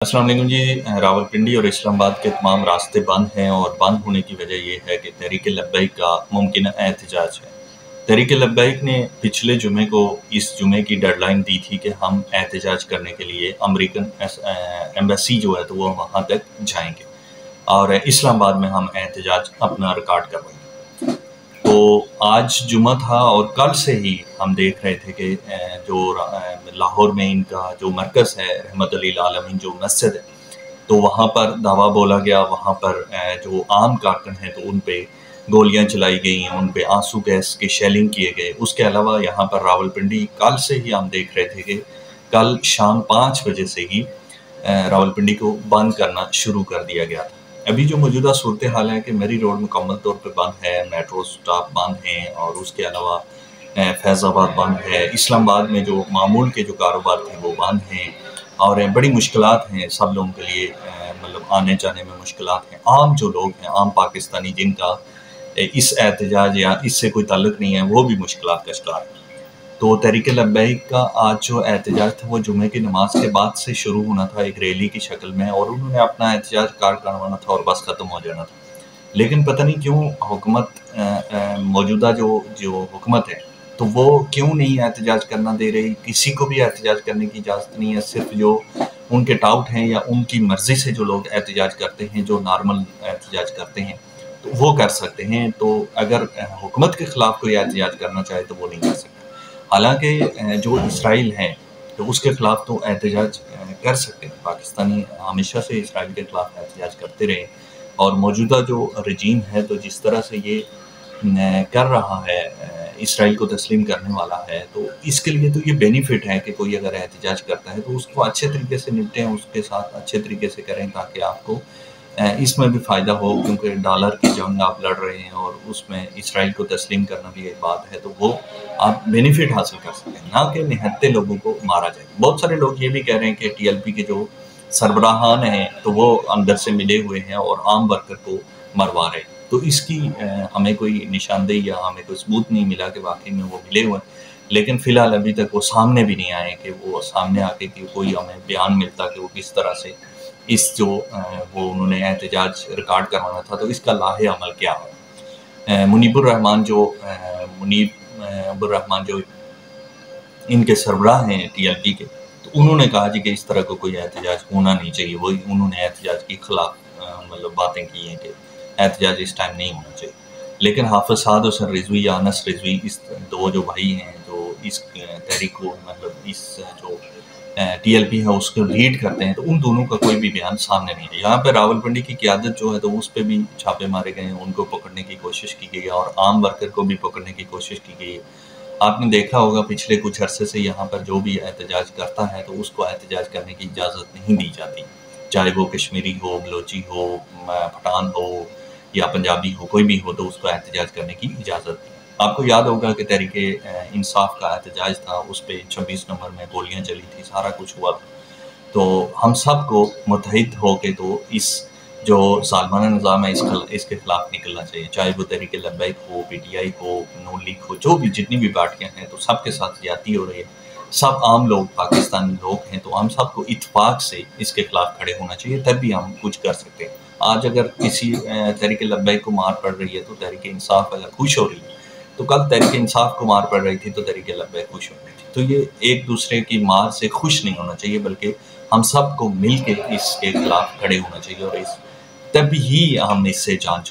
السلام علیکم جی۔ راولپنڈی اور اسلام آباد کے تمام راستے بند ہیں، اور بند ہونے کی وجہ یہ ہے کہ تحریک لبیک کا ممکنہ احتجاج ہے۔ تحریک لبیک نے پچھلے جمعے کو اس جمعے کی ڈیڈ لائن دی تھی کہ ہم احتجاج کرنے کے لیے امریکن ایمبیسی جو ہے تو وہ وہاں تک جائیں گے، اور اسلام آباد میں ہم احتجاج اپنا ریکارڈ کروائیں گے۔ تو آج جمعہ تھا، اور کل سے ہی ہم دیکھ رہے تھے کہ جو لاہور میں ان کا جو مرکز ہے رحمت للعالمین جو مسجد ہے، تو وہاں پر دعویٰ بولا گیا، وہاں پر جو عام کارکن ہیں تو ان پہ گولیاں چلائی گئیں، ان پہ آنسو گیس کے شیلنگ کیے گئے۔ اس کے علاوہ یہاں پر راولپنڈی کل سے ہی ہم دیکھ رہے تھے کہ کل شام 5 بجے سے ہی راولپنڈی کو بند کرنا شروع کر دیا گیا تھا۔ ابھی جو موجودہ صورتحال ہے کہ میری روڈ مکمل طور پہ بند ہے، میٹرو سٹاپ بند ہیں، اور اس کے علاوہ فیض آباد بند ہے، اسلام آباد میں جو معمول کے جو کاروبار تھے وہ بند ہیں، اور بڑی مشکلات ہیں سب لوگوں کے لیے، مطلب آنے جانے میں مشکلات ہیں۔ عام جو لوگ ہیں، عام پاکستانی جن کا اس احتجاج یا اس سے کوئی تعلق نہیں ہے، وہ بھی مشکلات کا شکار ہیں۔ تو تحریک لبیک کا آج جو احتجاج تھا وہ جمعے کی نماز کے بعد سے شروع ہونا تھا ایک ریلی کی شکل میں، اور انہوں نے اپنا احتجاج کروانا تھا اور بس ختم ہو جانا تھا۔ لیکن پتہ نہیں کیوں حکومت موجودہ جو حکومت ہے تو وہ کیوں نہیں احتجاج کرنا دے رہی، کسی کو بھی احتجاج کرنے کی اجازت نہیں ہے، صرف جو ان کے ٹاؤٹ ہیں یا ان کی مرضی سے جو لوگ احتجاج کرتے ہیں، جو نارمل احتجاج کرتے ہیں تو وہ کر سکتے ہیں۔ تو اگر حکومت کے خلاف کوئی احتجاج کرنا چاہے تو وہ نہیں کر سکتا۔ حالانکہ جو اسرائیل ہیں تو اس کے خلاف تو احتجاج کر سکتے ہیں، پاکستانی ہمیشہ سے اسرائیل کے خلاف احتجاج کرتے رہے، اور موجودہ جو رجیم ہے تو جس طرح سے یہ کر رہا ہے، اسرائیل کو تسلیم کرنے والا ہے، تو اس کے لیے تو یہ بینیفٹ ہے کہ کوئی اگر احتجاج کرتا ہے تو اس کو اچھے طریقے سے نپٹیں، اس کے ساتھ اچھے طریقے سے کریں، تاکہ آپ کو اس میں بھی فائدہ ہو، کیونکہ ڈالر کی جنگ آپ لڑ رہے ہیں اور اس میں اسرائیل کو تسلیم کرنا بھی ایک بات ہے، تو وہ آپ بینیفٹ حاصل کر سکتے ہیں، نہ کہ نہتے لوگوں کو مارا جائے۔ بہت سارے لوگ یہ بھی کہہ رہے ہیں کہ ٹی ایل پی کے جو سربراہان ہیں تو وہ اندر سے ملے ہوئے ہیں اور عام ورکر کو مروا رہے ہیں، تو اس کی ہمیں کوئی نشاندہی یا ہمیں کوئی ثبوت نہیں ملا کہ واقعی میں وہ ملے ہوئے ہیں، لیکن فی الحال ابھی تک وہ سامنے بھی نہیں آئے کہ وہ سامنے آ کے کہ کوئی ہمیں بیان ملتا کہ وہ کس طرح سے اس جو وہ انہوں نے احتجاج ریکارڈ کروانا تھا تو اس کا لاہے عمل کیا ہو۔ منیب الرحمان جو ان کے سربراہ ہیں ٹی ایل پی کے، تو انہوں نے کہا جی کہ اس طرح کو کوئی احتجاج ہونا نہیں چاہیے، وہی انہوں نے احتجاج کے خلاف مطلب باتیں کی ہیں کہ احتجاج اس ٹائم نہیں ہونا چاہیے۔ لیکن حافظ سعد حسین رضوی یا انس رضوی، اس دو جو بھائی ہیں جو اس تحریک کو مطلب اس جو ٹی ایل پی ہے اس کو لیڈ کرتے ہیں، تو ان دونوں کا کوئی بھی بیان سامنے نہیں ہے۔ یہاں پہ راولپنڈی کی قیادت جو ہے تو اس پہ بھی چھاپے مارے گئے ہیں، ان کو پکڑنے کی کوشش کی گئی ہے، اور عام ورکر کو بھی پکڑنے کی کوشش کی گئی ہے۔ آپ نے دیکھا ہوگا پچھلے کچھ عرصے سے یہاں پر جو بھی احتجاج کرتا ہے تو اس کو احتجاج کرنے کی اجازت نہیں دی جاتی، چاہے وہ کشمیری ہو، بلوچی ہو، پٹھان ہو یا پنجابی ہو، کوئی بھی ہو تو اس کو احتجاج کرنے کی اجازت نہیں۔ آپ کو یاد ہوگا کہ تحریک انصاف کا احتجاج تھا، اس پہ 26 نمبر میں گولیاں چلی تھی، سارا کچھ ہوا تھا۔ تو ہم سب کو متحد ہو کے تو اس جو ظالمانہ نظام ہے اس کے خلاف نکلنا چاہیے، چاہے وہ تحریک لبیک ہو، P T I who, known league ہو، جو بھی جتنی بھی پارٹیاں ہیں تو سب کے ساتھ زیادتی ہو رہی ہے، سب عام لوگ پاکستانی لوگ ہیں، تو ہم سب کو اتفاق سے اس کے خلاف کھڑے ہونا چاہیے، تب بھی ہم کچھ کر سکتے ہیں۔ آج اگر کسی تحریک لبیک کو مار پڑ رہی ہے تو تحریک انصاف اگر خوش ہو رہی ہے، تو کل تحریک انصاف کو مار پڑ رہی تھی تو تحریک لبیک خوش ہو رہی تھی۔ تو یہ ایک دوسرے کی مار سے خوش نہیں ہونا چاہیے، بلکہ ہم سب کو مل کے اس کے خلاف کھڑے ہونا چاہیے، اور تب ہی ہم اس سے جان چھوڑیں۔